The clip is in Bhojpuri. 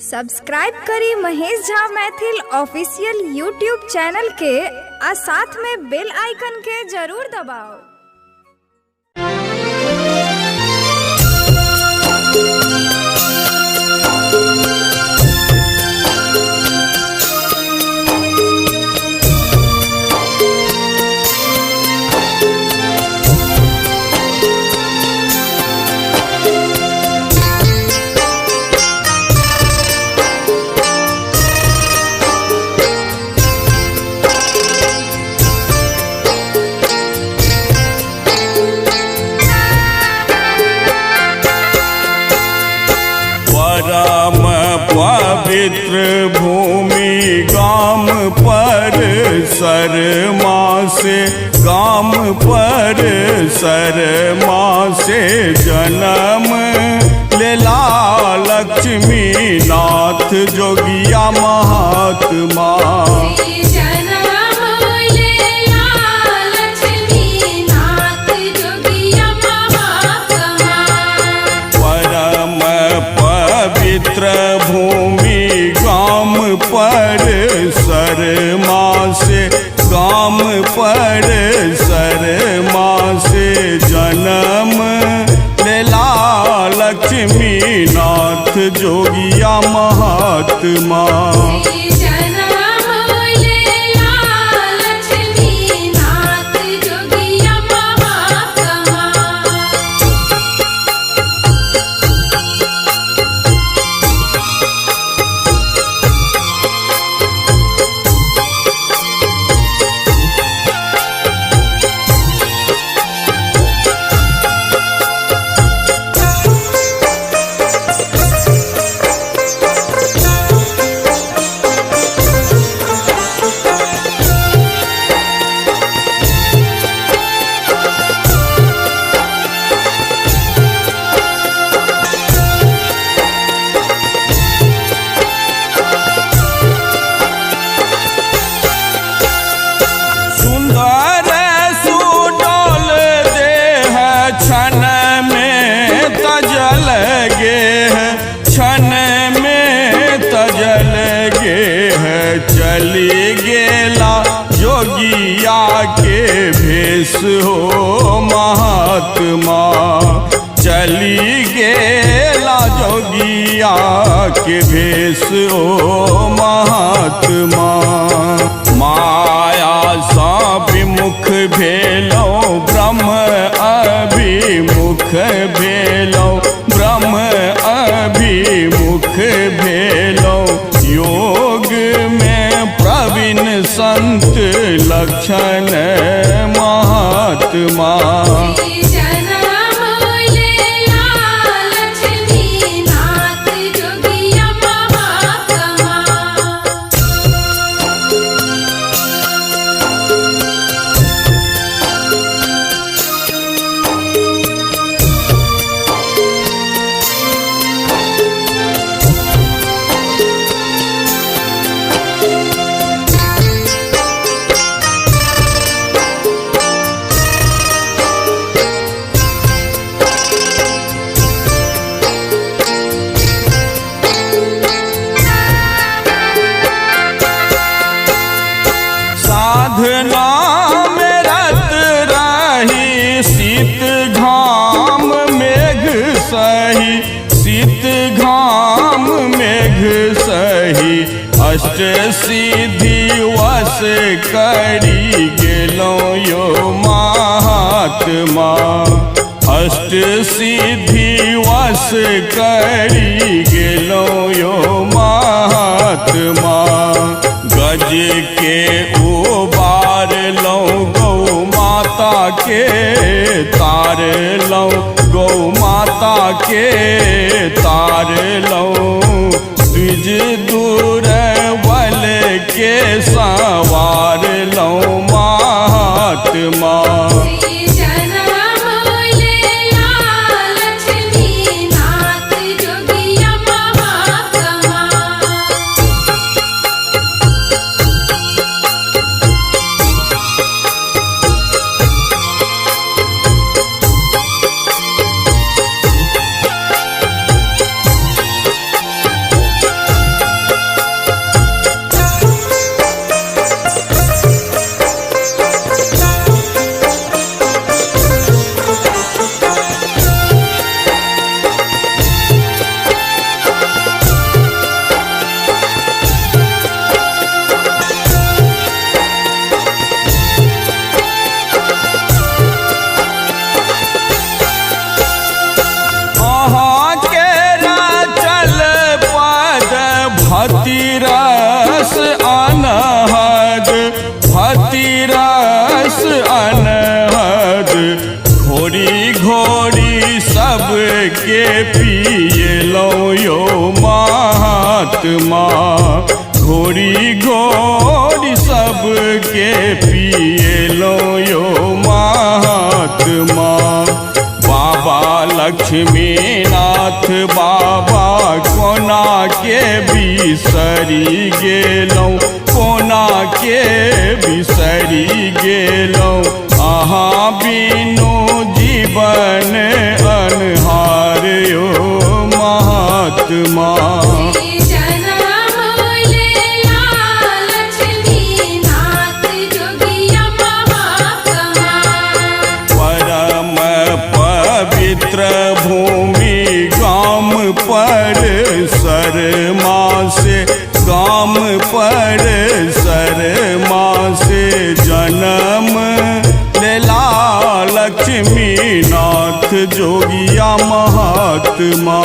सब्सक्राइब करी Mahesh Jha Maithil official YouTube channel के आ साथ में बेल आइकन के जरूर दबाओ। पवित्र भूमि गाम पर शर्मा से गाम पर शर्मा से जन्म लेला लक्ष्मी नाथ जोगिया महात्मा। पवित्र भूमि गाम पर शर्मा से गाम पर शर्मा से जन्म लेला लक्ष्मी नाथ जोगिया महात्मा। चली गेला जोगिया के भेष हो महात्मा। चली गेला जोगिया के भेष हो महात्मा। माया सा विमुख भेलो ब्रह्म अभिमुख भेलो ब्रह्म अभिमुख भेलो। योग में प्रवीण संत लक्षण महात्मा। साधना में रत रही शीत घाम मेघ सही शीत घाम मेघ सही। अष्ट सिद्धि वश करी गेलो यो महात्मा। अष्ट सिद्धि वश करी गेलो यो महात्मा। गज के उबार लो गौ माता के तार लो गौ माता के तार लो। द्विज दूर बल के सवार लो महात्मा। महात्मा घोरी घोरी सबके पिएलो यो महात्मा। बाबा लक्ष्मीनाथ बाबा कोना के बिसरी गेलौं, कोना के बिसरी गेलौं। अहाँ बिनु जीवन अन्हार यो महात्मा। परम पवित्र भूमि गाम पर शर्मा से, गाम पर शर्मा से जन्म लेला लक्ष्मीनाथ जोगिया महात्मा।